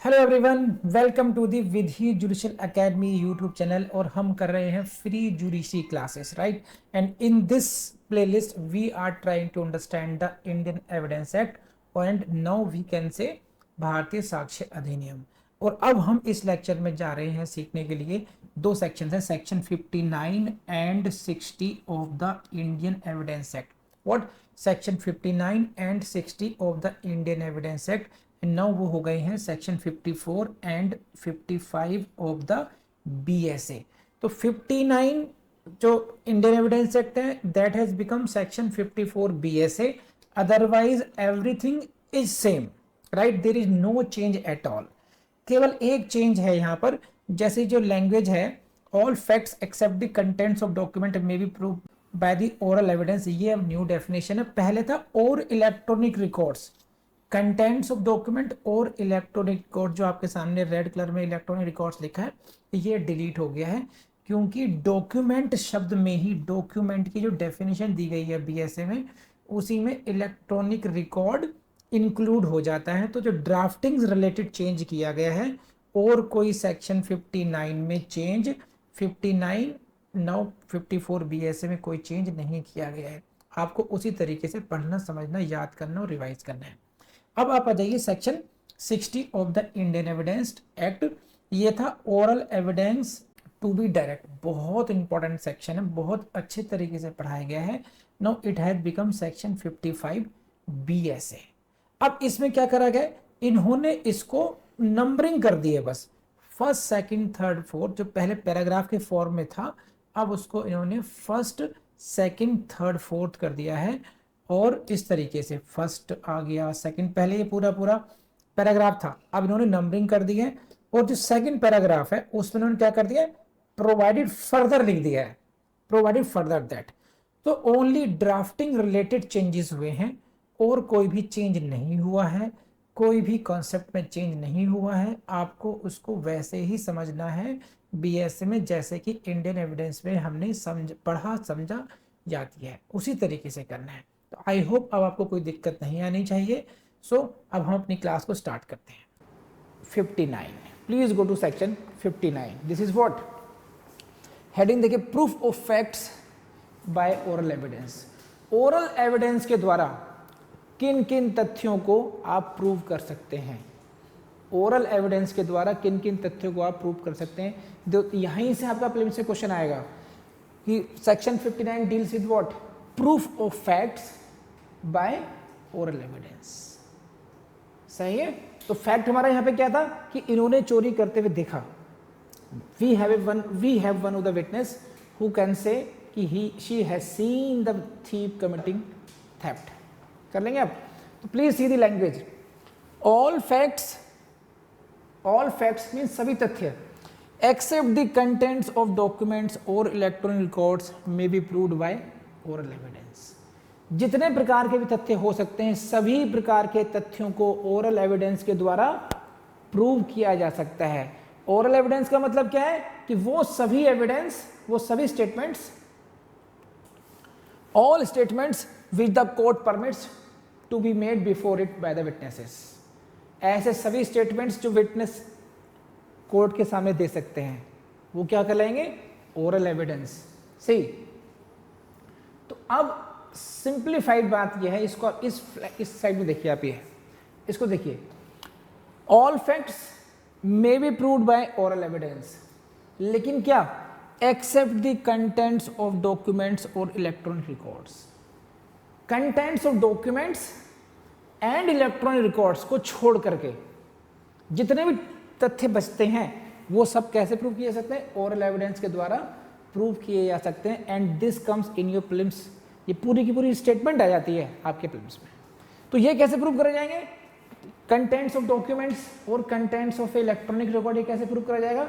Hello everyone, welcome to the Vidhi judicial academy YouTube channel. और हम कर रहे हैं free judiciary classes, right? And in this playlist we are trying to understand the Indian evidence act and now we can say Bharatiya साक्ष्य अधिनियम। और अब हम इस लेक्चर में जा रहे हैं सीखने के लिए दो सेक्शन हैं, section 59 and 60 of the Indian evidence act. What? Section 59 and 60 of the Indian evidence act. Now वो हो गए हैं section 54 and 55 of the BSA. तो 59 जो इंडियन एविडेंस एक्ट है that has become section 54 BSA. Otherwise everything is same, right? There is no change at all. केवल एक change है यहाँ पर, जैसे जो लैंग्वेज है, all facts except the contents of document may be prove by the oral evidence. ये अब न्यू डेफिनेशन है। पहले था और electronic records, contents of document और इलेक्ट्रॉनिक रिकॉर्ड। जो आपके सामने रेड कलर में इलेक्ट्रॉनिक रिकॉर्ड्स लिखा है ये डिलीट हो गया है, क्योंकि डॉक्यूमेंट शब्द में ही डॉक्यूमेंट की जो डेफिनेशन दी गई है बीएसए में, उसी में इलेक्ट्रॉनिक रिकॉर्ड इंक्लूड हो जाता है। तो जो ड्राफ्टिंग रिलेटेड चेंज किया गया है और कोई सेक्शन 59 में चेंज 59 नाउ 54 बीएसए में कोई चेंज नहीं किया गया है। आपको उसी तरीके से पढ़ना, समझना, याद करना और रिवाइज करना है। अब आप आ जाइए section 60 of the Indian evidence act. ये था oral evidence to be direct. बहुत इंपॉर्टेंट सेक्शन है, बहुत अच्छे तरीके से पढ़ाया गया है। Now it has become section 55 BSA. अब इसमें क्या करा गया, इन्होंने इसको नंबरिंग कर दी है बस। फर्स्ट, सेकंड, थर्ड, फोर्थ जो पहले पैराग्राफ के फॉर्म में था, अब उसको इन्होंने फर्स्ट, सेकंड, थर्ड, फोर्थ कर दिया है। और इस तरीके से फर्स्ट आ गया, सेकंड, पहले ये पूरा पूरा पैराग्राफ था, अब इन्होंने नंबरिंग कर दी है। और जो सेकंड पैराग्राफ है उसमें इन्होंने क्या कर दिया है, प्रोवाइडेड फर्दर लिख दिया है, प्रोवाइडेड फर्दर दैट। तो ओनली ड्राफ्टिंग रिलेटेड चेंजेस हुए हैं और कोई भी चेंज नहीं हुआ है, कोई भी कॉन्सेप्ट में चेंज नहीं हुआ है। आपको उसको वैसे ही समझना है बीएसए में, जैसे कि इंडियन एविडेंस में हमने पढ़ा, समझा, याद किया है, उसी तरीके से करना है। तो आई होप अब आपको कोई दिक्कत नहीं आनी चाहिए। सो अब हम अपनी क्लास को स्टार्ट करते हैं। 59, please go to section 59। This is what heading देखिए, proof of facts by oral evidence. Oral evidence के द्वारा किन किन तथ्यों को आप प्रूव कर सकते हैं। ओरल एविडेंस के द्वारा किन किन तथ्यों को आप प्रूव कर सकते हैं। यहीं से आपका प्रीलिम्स से क्वेश्चन आएगा कि section 59 deals with what, proof of facts by oral evidence. सही है। तो फैक्ट हमारा यहां पे क्या था कि इन्होंने चोरी करते हुए देखा। We have one of the witness who can say कि she has seen the thief committing theft. कर लेंगे आप। तो please see the language. All facts mean सभी तथ्य, except the contents of documents और electronic records may be proved by oral evidence. जितने प्रकार के भी तथ्य हो सकते हैं, सभी प्रकार के तथ्यों को ओरल एविडेंस के द्वारा प्रूव किया जा सकता है। ओरल एविडेंस का मतलब क्या है कि वो सभी एविडेंस, वो सभी statements, all statements which the court permits to be made before it by the witnesses. ऐसे सभी स्टेटमेंट्स जो विटनेस कोर्ट के सामने दे सकते हैं वो क्या कहलाएंगे, ओरल एविडेंस। सही। तो अब सिंप्लीफाइड बात यह है, इसको इस साइड में देखिए आप, ये इसको देखिए, all facts may be proved by oral evidence, लेकिन क्या, except the contents of documents और electronic records. Contents of documents and electronic records को छोड़ करके जितने भी तथ्य बचते हैं वो सब कैसे प्रूव किए जा सकते हैं, ओरल एविडेंस के द्वारा प्रूव किए जा सकते हैं। And this comes in your prelims. ये पूरी की पूरी स्टेटमेंट आ जाती है आपके प्रीलिम्स में। तो ये कैसे प्रूव करे जाएंगे, कंटेंट्स ऑफ डॉक्यूमेंट्स और कंटेंट्स ऑफ इलेक्ट्रॉनिक रिकॉर्ड, ये कैसे प्रूव करा जाएगा।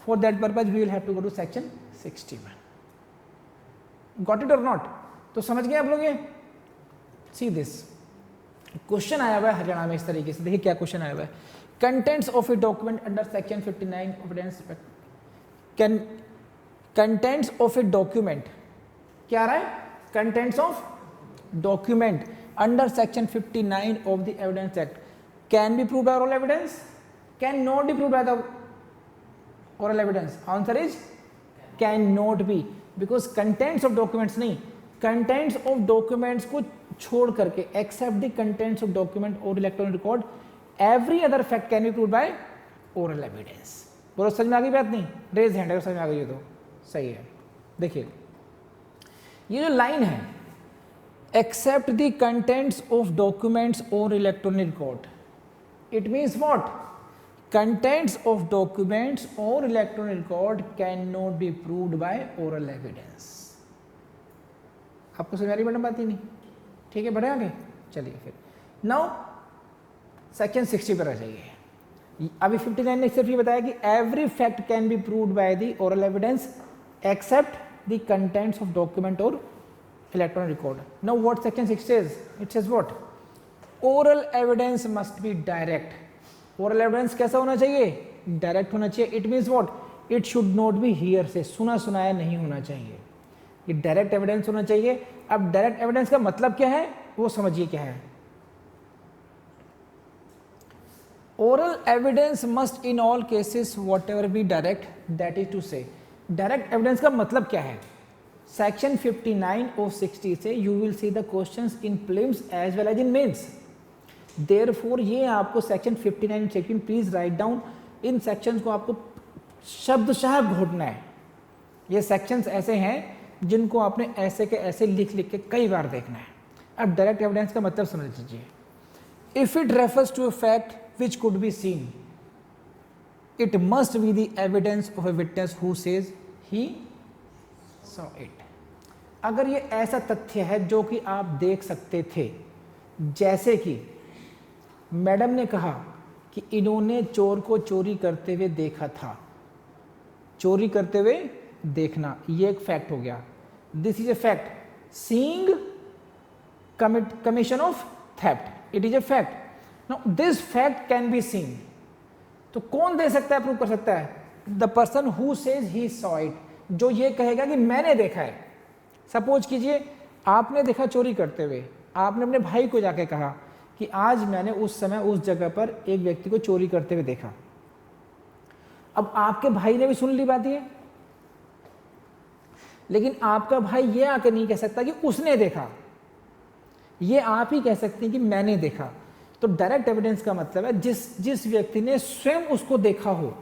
For that purpose we will have to go to section 61। Got it और नॉट? तो समझ गए आप लोग। ये सी दिस क्वेश्चन आया हुआ है हरियाणा में इस तरीके से। देखिए क्या क्वेश्चन आया हुआ है, contents of a document under section 59 evidence. Contents of a document क्या रहा है, contents of document under section 59 of the evidence act can be proved by oral evidence, can not be proved by the oral evidence, answer is can not be, because contents of documents नहीं, contents of documents को छोड़ करके, except the contents of document और electronic record, every other fact can be proved by oral evidence. बोलो समझ में आ गई बात? नहीं, रेज हैंड अगर समझ में आ गई है तो सही है। देखिए ये जो लाइन है, except the contents of documents और electronic record, it means what? Contents of documents और electronic record can not be proved by oral evidence. आपको समझ आ रही मैडम बात ही नहीं? ठीक है, बढ़े आगे, चलिए फिर नाउ सेक्शन 60 पर आ जाइए। अभी 59 ने सिर्फ ये बताया कि every fact can be proved by the oral evidence except the contents of document और electronic record. Now what section 60 says? It says what? Oral evidence must be direct. Oral evidence कैसा होना चाहिए? डायरेक्ट होना चाहिए। It means what? It should not be hearsay, सुना सुनाया नहीं होना चाहिए, ये डायरेक्ट एविडेंस होना चाहिए। अब डायरेक्ट एविडेंस का मतलब क्या है वो समझिए क्या है। Oral evidence must in all cases whatever be direct, that is to say, direct evidence का मतलब क्या है? सेक्शन 59 ऑफ 60 से you will see the questions in prelims as well as in mains. Therefore ये आपको section 59 checking, please right down, इन sections को आपको शब्दशः घोटना है। ये सेक्शंस ऐसे हैं जिनको आपने ऐसे के ऐसे लिख लिख के कई बार देखना है। अब डायरेक्ट एविडेंस का मतलब समझ लीजिए। If it refers to a fact which could be seen, it must be the evidence of a witness who says he saw it। अगर ये ऐसा तथ्य है जो कि आप देख सकते थे, जैसे कि मैडम ने कहा कि इन्होंने चोर को चोरी करते हुए देखा था, चोरी करते हुए देखना, ये एक फैक्ट हो गया। This is a fact. Seeing commission of theft, it is a fact. Now, this fact can be seen। तो कौन दे सकता है, प्रूव कर सकता है? The person who says he saw it, जो ये कहेगा कि मैंने देखा है। सपोज कीजिए आपने देखा चोरी करते हुए, आपने अपने भाई को जाके कहा कि आज मैंने उस समय उस जगह पर एक व्यक्ति को चोरी करते हुए देखा। अब आपके भाई ने भी सुन ली बात ये, लेकिन आपका भाई ये आके नहीं कह सकता कि उसने देखा, ये आप ही कह सकते हैं कि मैंने देखा। तो डायरेक्ट एविडेंस का मतलब है जिस व्यक्ति ने स्वयं उसको देखा हो।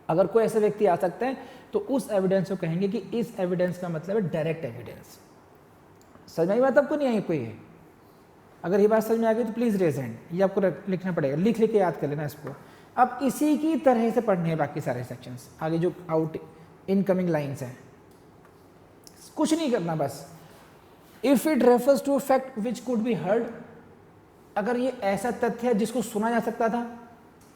अगर कोई ऐसा व्यक्ति आ सकता है तो उस एविडेंस को कहेंगे कि इस एविडेंस का मतलब है डायरेक्ट एविडेंस। समझ में आई बात? आपको नहीं आई कोई है? अगर ये बात समझ में आ गई तो प्लीज रेज हैंड, ये आपको लिखना पड़ेगा, लिख लिख के याद कर लेना इसको। अब इसी की तरह से पढ़ने हैं बाकी सारे सेक्शंस, आगे जो आउट इनकमिंग लाइन्स हैं, कुछ नहीं करना बस। If it refers to fact which could be heard, अगर ये ऐसा तथ्य है जिसको सुना जा सकता था,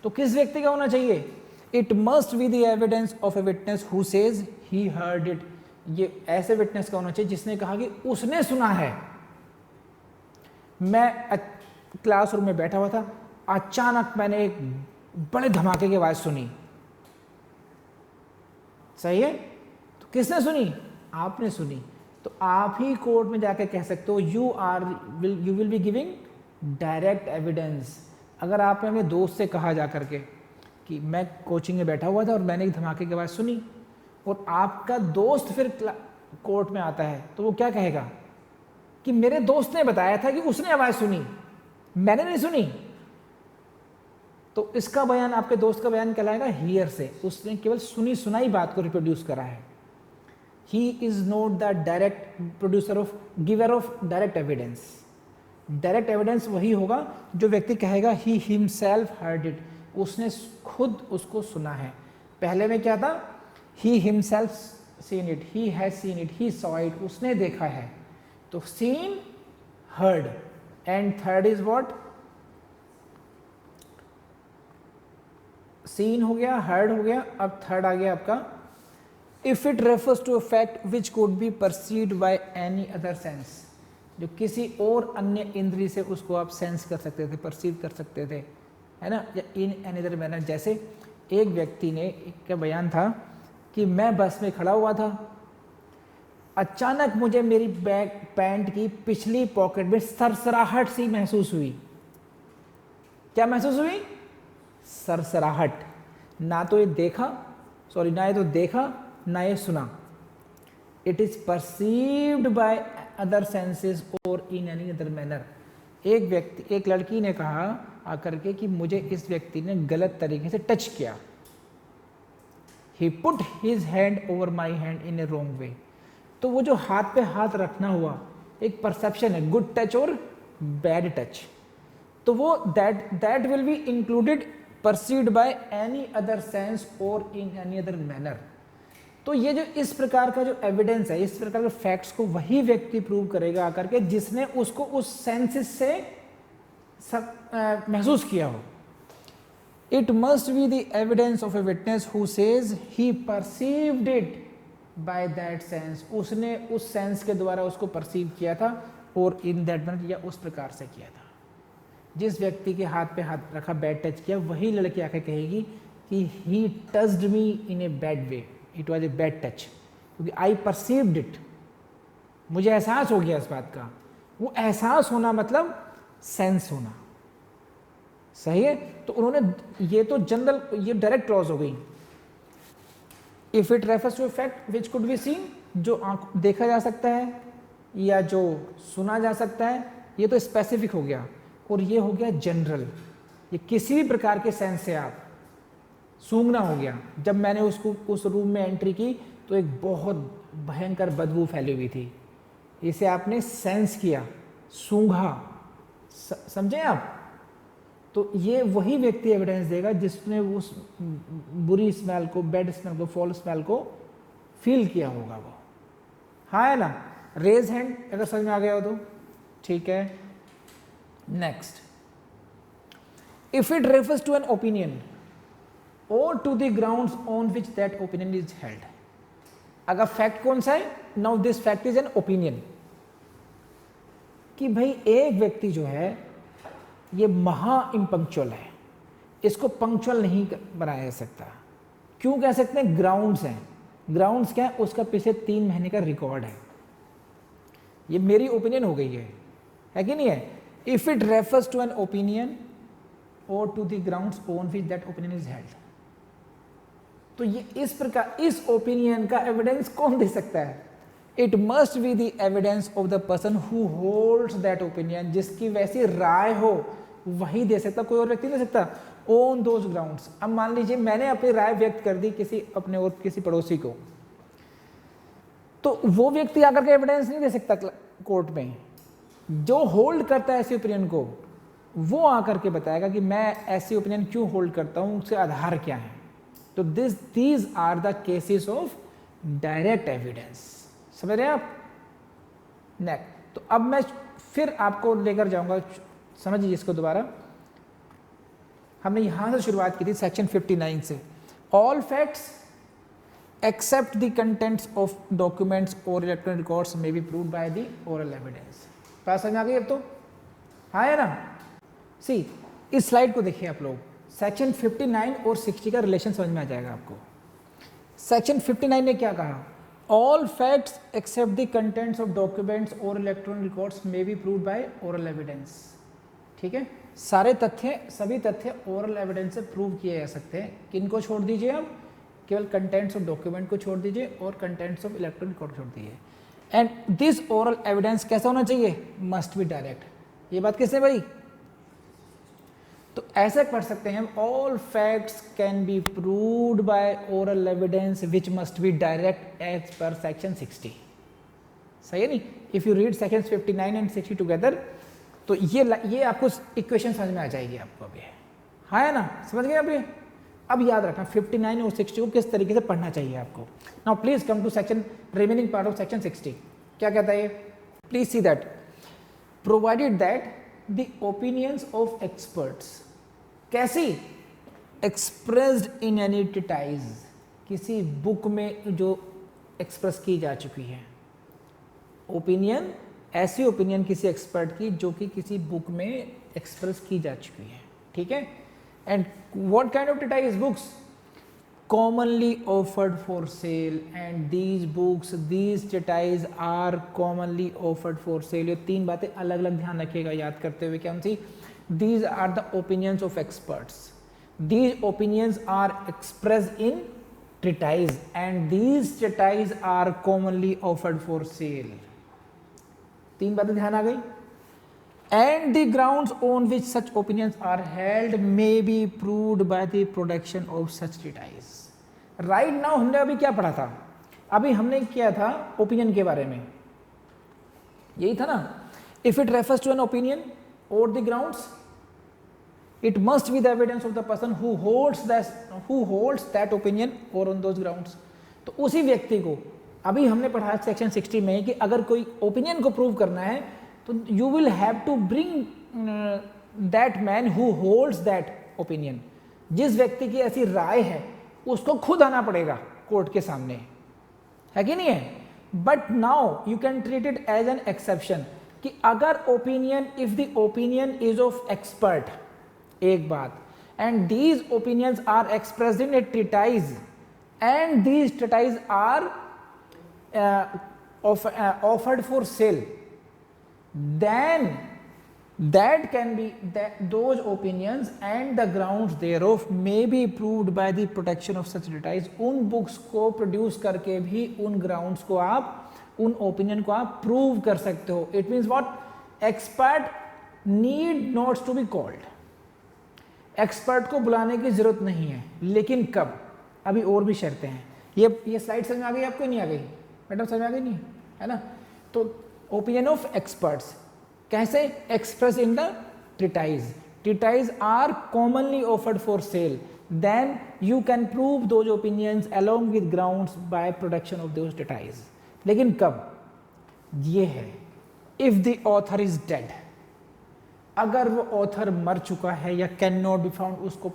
तो किस व्यक्ति का होना चाहिए? It must be the evidence of a witness who says he heard it. ये ऐसे विटनेस का होना चाहिए जिसने कहा कि उसने सुना है। मैं क्लासरूम में बैठा हुआ था, अचानक मैंने एक बड़े धमाके की आवाज सुनी, सही है? तो किसने सुनी? आपने सुनी। तो आप ही कोर्ट में जाके कह सकते हो you will be giving direct evidence. अगर आपने अपने दोस्त से कहा जा करके कि मैं कोचिंग में बैठा हुआ था और मैंने एक धमाके की आवाज़ सुनी, और आपका दोस्त फिर कोर्ट में आता है, तो वो क्या कहेगा कि मेरे दोस्त ने बताया था कि उसने आवाज़ सुनी, मैंने नहीं सुनी। तो इसका बयान, आपके दोस्त का बयान कहलाएगा हियर से, उसने केवल सुनी सुनाई बात को रिप्रोड्यूस करा है। He is not the direct producer of, giver of direct evidence. Direct evidence वही होगा जो व्यक्ति कहेगा ही हिमसेल्फ हर्ड इट, उसने खुद उसको सुना है। पहले में क्या था? He himself seen it, he has seen it, he saw it, उसने देखा है। तो seen, heard, and third is what? Seen हो गया, हर्ड हो गया, अब थर्ड आ गया आपका if it refers to a fact which could be perceived by any other sense, जो किसी और अन्य इंद्रिय से उसको आप सेंस कर सकते थे, परसीव कर सकते थे, है ना, या इन एनी अदर मैनर। जैसे एक व्यक्ति ने, एक का बयान था कि मैं बस में खड़ा हुआ था, अचानक मुझे मेरी बैग पैंट की पिछली पॉकेट में सरसराहट सी महसूस हुई। क्या महसूस हुई? सरसराहट, ना तो ये देखा, सॉरी ना ये तो देखा ना ये सुना। It is perceived by other senses और इन एनी अदर मैनर। एक लड़की ने कहा आकर के कि मुझे इस व्यक्ति ने गलत तरीके से टच किया। He put his hand over my hand in a wrong way. तो वो जो हाथ पे हाथ रखना हुआ एक परसेप्शन है, गुड टच और बैड टच। तो वो that will be included perceived by any other sense और इन एनी अदर मैनर। तो ये जो इस प्रकार का जो एविडेंस है, इस प्रकार के फैक्ट्स को वही व्यक्ति प्रूव करेगा आकर के जिसने उसको उस सेंसेस से महसूस किया हो। It must be the evidence of a witness who says he perceived it by that sense. उसने उस सेंस के द्वारा उसको परसीव किया था और इन दैट मैनर, या उस प्रकार से किया था। जिस व्यक्ति के हाथ पे हाथ रखा, बैड टच किया, वही लड़की आके कहेगी कि ही touched me in a bad way, it was a bad touch, क्योंकि आई परसीव्ड इट, मुझे एहसास हो गया इस बात का। वो एहसास होना मतलब सेंस होना, सही है। तो उन्होंने ये तो जनरल, ये डायरेक्ट क्लॉज हो गई। If it refers to a fact which could be seen, जो आंख देखा जा सकता है या जो सुना जा सकता है, ये तो स्पेसिफिक हो गया। और ये हो गया जनरल, ये किसी भी प्रकार के सेंस से आप सूंघना हो गया। जब मैंने उसको उस रूम में एंट्री की तो एक बहुत भयंकर बदबू फैली हुई थी, इसे आपने सेंस किया, सूंघा, समझे आप। तो ये वही व्यक्ति एविडेंस देगा जिसने उस बुरी स्मेल को, बैड स्मेल को, फॉल स्मेल को फील किया होगा वो। हाँ है ना। रेज हैंड अगर समझ में आ गया हो तो ठीक है। Next, if it refers to an opinion और to the grounds on which that opinion is held. अगर फैक्ट कौन सा है, now this fact is an opinion, कि भाई एक व्यक्ति जो है ये महा इम्पंक्चुअल है, इसको पंक्चुअल नहीं बनाया जा सकता। क्यों कह सकते हैं? ग्राउंड्स हैं। ग्राउंड्स क्या है? उसका पिछले 3 महीने का रिकॉर्ड है। ये मेरी ओपिनियन हो गई है कि नहीं है। If it refers to an opinion और to the grounds on which that opinion is held, तो ये इस प्रकार, इस ओपिनियन का एविडेंस कौन दे सकता है? It must be the evidence of the person who holds that opinion. जिसकी वैसी राय हो वही दे सकता, कोई और व्यक्ति नहीं दे सकता। On those grounds. अब मान लीजिए मैंने अपनी राय व्यक्त कर दी किसी अपने और किसी पड़ोसी को, तो वो व्यक्ति आकर के एविडेंस नहीं दे सकता कोर्ट में। जो होल्ड करता है ऐसी ओपिनियन को, वो आकर के बताएगा कि मैं ऐसी ओपिनियन क्यों होल्ड करता हूं, उसके आधार क्या है। तो these are the cases of direct evidence. समझ रहे हैं आप? नेक्स्ट, तो अब मैं फिर आपको लेकर जाऊंगा, समझिए इसको दोबारा। हमने यहां से शुरुआत की थी सेक्शन 59 से। All facts except the contents of documents और electronic records may be proved by the oral evidence. बात समझ में आ गई अब तो? हाँ है ना। सी, इस स्लाइड को देखिए आप लोग, सेक्शन 59 और 60 का रिलेशन समझ में आ जाएगा आपको। सेक्शन 59 ने क्या कहा? All facts except the contents of documents और electronic records may be proved by oral evidence. ठीक है, सारे तथ्य, सभी तथ्य ओरल एविडेंस से प्रूव किए जा सकते हैं। किनको छोड़ दीजिए आप? केवल कंटेंट्स ऑफ डॉक्यूमेंट को छोड़ दीजिए और कंटेंट्स ऑफ इलेक्ट्रॉनिक रिकॉर्ड छोड़ दीजिए। एंड दिस ओरल एविडेंस कैसा होना चाहिए? Must be direct. ये बात किसने भाई? तो ऐसे पढ़ सकते हैं हम, all facts can be proved by oral evidence which must be direct as पर सेक्शन 60। सही है नहीं? If you read section 59 and 60 together, तो ये आपको इक्वेशन समझ में आ जाएगी आपको अभी। हाँ है ना, समझ गए अभी? अब याद रखना 59 और 60 को किस तरीके से पढ़ना चाहिए आपको। Now please come to section, remaining part of section 60। क्या कहता है? Please see that provided that the opinions of experts, कैसी? एक्सप्रेस्ड इन एनी ट्रीटाइज, किसी बुक में जो एक्सप्रेस की जा चुकी है। ओपिनियन, ऐसी ओपिनियन किसी एक्सपर्ट की जो कि किसी बुक में एक्सप्रेस की जा चुकी है। ठीक है। And what kind of treatise? Books commonly offered for sale, and these books, these treatise are commonly offered for sale। ये 3 बातें अलग अलग ध्यान रखिएगा याद करते हुए। क्या सी? These are the opinions of experts। These opinions are expressed in treatise and these treatise are commonly offered for sale. तीन बातें ध्यान आ गई. And the grounds on which such opinions are held may be proved by the production of such treatise. Right now हमने अभी क्या पढ़ा था? अभी हमने किया था ओपिनियन के बारे में, यही था ना. If it refers to an opinion or the grounds, it must be the evidence of the person who holds that opinion or on those grounds. तो उसी व्यक्ति को अभी हमने पढ़ा सेक्शन 60 में कि अगर कोई ओपिनियन को प्रूव करना है तो you will have to bring that man who holds that opinion. जिस व्यक्ति की ऐसी राय है उसको खुद आना पड़ेगा कोर्ट के सामने, है कि नहीं है. But now you can treat it as an exception कि अगर opinion, if the opinion is of expert, एक बात, and these opinions are expressed in a treatise and these treatise are offered for sale, then that can be that those opinions and the grounds thereof may be proved by the protection of such treatise. उन books को produce करके भी उन grounds को आप, उन opinion को आप प्रूव कर सकते हो. It means what? Expert need not to be called. Expert को बुलाने की जरूरत नहीं है, लेकिन कब? अभी और भी शर्तें हैं. ये स्लाइड समझ में आ गई आपको? नहीं आ गई मैडम? समझ में आ गई नहीं है ना? तो ओपिनियन ऑफ एक्सपर्ट्स कैसे? Express in the treatise. Treatise are commonly offered for sale, then you can prove those opinions along with grounds by production of those treatise. लेकिन कब? ये है if the author is dead. अगर वो author मर चुका है या कैन नॉट बी फाउंड, उसको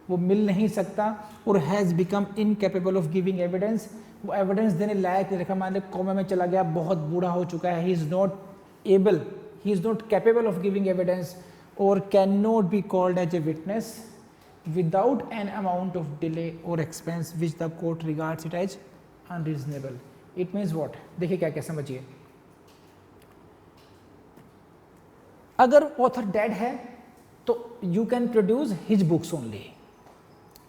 वो मिल नहीं सकता, और has become incapable of giving evidence, वो एविडेंस देने लायक नहीं रखा. मान लो कोमा में चला गया, बहुत बूढ़ा हो चुका है, he is not able, he is not capable of giving evidence or cannot be called as a witness without an amount of delay or expense which the court regards it as unreasonable. It means what? देखिए क्या क्या समझिए. अगर author dead है तो you can produce his books only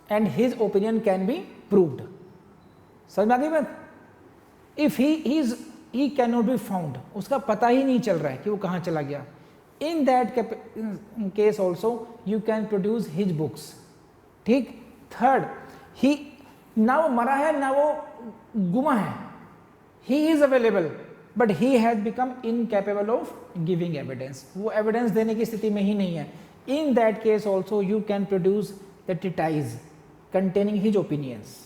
and his opinion can be proved. समझ में आ गई बात? If he cannot be found, उसका पता ही नहीं चल रहा है कि वो कहाँ चला गया, in that case also you can produce his books. ठीक. थर्ड, he ना वो मरा है ना वो गुमा है, he is available but he has become incapable of giving evidence. वो एविडेंस देने की स्थिति में ही नहीं है. In that case also you can produce the treatise containing his opinions.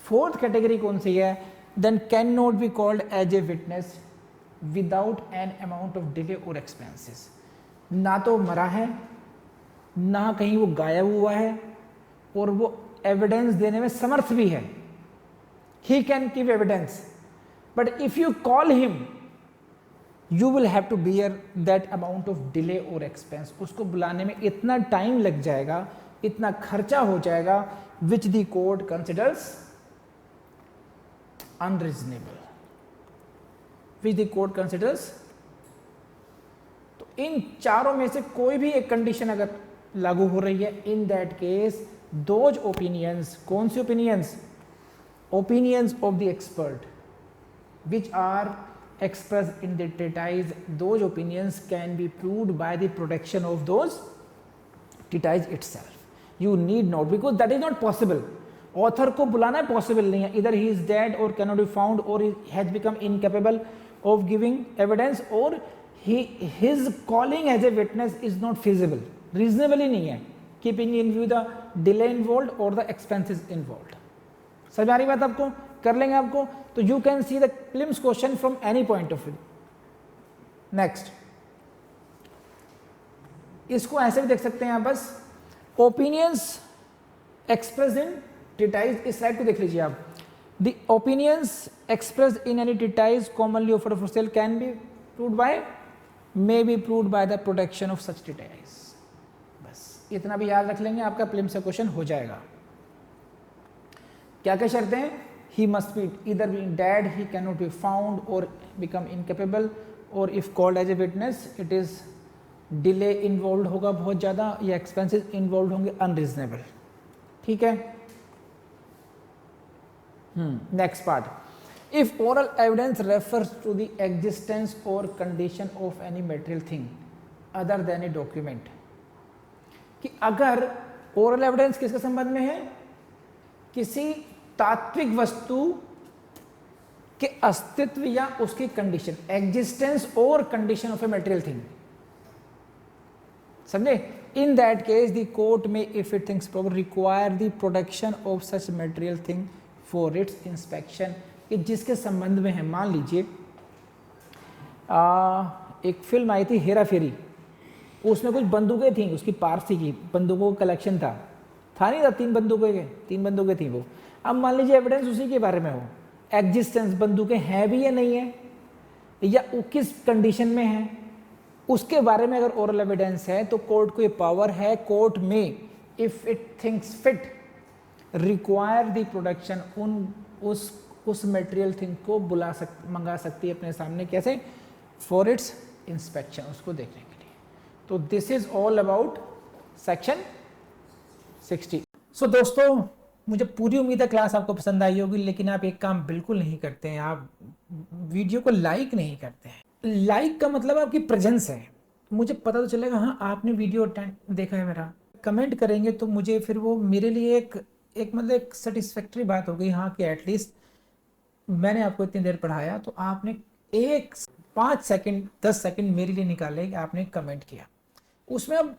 Fourth category कौन सी है? then cannot be called as a witness without an amount of delay or expenses. ना तो मरा है, ना कहीं वो गायब हुआ है, और वो एविडेंस देने में समर्थ भी है. he can give evidence but if you call him you will have to bear that amount of delay or expense. उसको बुलाने में इतना टाइम लग जाएगा, इतना खर्चा हो जाएगा, which the court considers unreasonable, which the court considers. तो इन चारों में से कोई भी एक कंडीशन अगर लागू हो रही है, in that case those opinions, कौन सी opinions? Opinions of the expert which are expressed in the treatise, those opinions can be proved by the production of those treatise itself. You need not, because that is not possible. Author को बुलाना possible नहीं है. Either he is dead और can not be found और has become incapable of giving evidence और his calling as a witness is not feasible, reasonable ही नहीं है, keeping in view the delay involve और द एक्सपेंसेस इन्वॉल्व. समझ आ रही बात आपको? कर लेंगे आपको. तो you can see the prelims question from any point of view. Next, इसको ऐसे भी देख सकते हैं आप, बस ओपिनियंस एक्सप्रेस इन treatise. इस स्लाइड को देख लीजिए आप. The opinions expressed in any treatise commonly offered for sale can be proved by, may be proved by the production of such treatise. बस इतना भी याद रख लेंगे, आपका प्रीलिम्स से क्वेश्चन हो जाएगा. क्या क्या शर्तें हैं? He must be either being dead, he cannot be found or become incapable, or if called as a witness it is delay involved होगा बहुत ज़्यादा, या expenses involved होंगे unreasonable. ठीक है। Next part, if oral evidence refers to the existence और condition of any material thing other than a document, कि अगर ओरल एविडेंस किसके संबंध में है, किसी तात्विक वस्तु के अस्तित्व या उसकी कंडीशन, एग्जिस्टेंस और condition of a material thing, समझे। In that case the court में if it thinks proper require the production of such material thing for its inspection, कि जिसके संबंध में है। मान लीजिए एक फिल्म आई थी हेरा फेरी, उसमें कुछ बंदूकें थी, उसकी पारसी की बंदूकों का कलेक्शन था नहीं था, 3 बंदूकें थी वो। अब मान लीजिए एविडेंस उसी के बारे में हो, एग्जिस्टेंस, बंदूकें हैं भी या नहीं है, या वो किस कंडीशन में है, उसके बारे में अगर ओरल एविडेंस है तो कोर्ट को ये पावर है, कोर्ट में if it thinks fit require the production, उस मटेरियल थिंग को मंगा सकती है अपने सामने, कैसे, फॉर इट्स इंस्पेक्शन, उसको देखने के लिए। तो this is all about section 60। सो दोस्तों, मुझे पूरी उम्मीद है क्लास आपको पसंद आई होगी, लेकिन आप एक काम बिल्कुल नहीं करते हैं, आप वीडियो को लाइक नहीं करते हैं। लाइक का मतलब आपकी प्रेजेंस है, मुझे पता तो चलेगा हाँ आपने वीडियो देखा है मेरा। कमेंट करेंगे तो मुझे फिर वो मेरे लिए एक मतलब एक सेटिस्फैक्टरी बात हो गई, हाँ कि एटलीस्ट मैंने आपको इतनी देर पढ़ाया तो आपने 5 सेकंड 10 सेकंड मेरे लिए निकाले कि आपने कमेंट किया। उसमें अब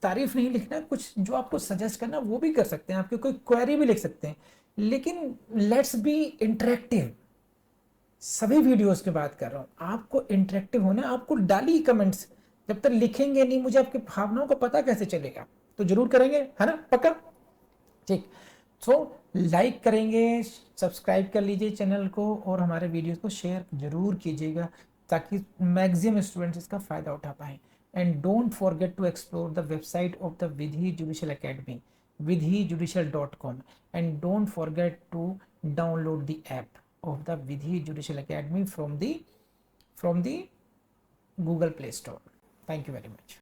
तारीफ नहीं लिखना, कुछ जो आपको सजेस्ट करना वो भी कर सकते हैं, आपकी कोई क्वेरी भी लिख सकते हैं, लेकिन लेट्स बी इंटरेक्टिव। सभी वीडियोस की बात कर रहा हूँ, आपको इंटरेक्टिव होना, आपको डाली कमेंट्स, जब तक लिखेंगे नहीं मुझे आपकी भावनाओं को पता कैसे चलेगा, तो जरूर करेंगे, है ना, पक्का, ठीक। सो लाइक करेंगे, सब्सक्राइब कर लीजिए चैनल को, और हमारे वीडियोस को शेयर जरूर कीजिएगा ताकि मैक्सिमम स्टूडेंट्स इसका फायदा उठा पाएं। And don't forget to explore the website of the Vidhi Judicial Academy, vidhijudicial.com, and don't forget to download the app of the Vidhi Judicial Academy from the Google Play Store. Thank you very much.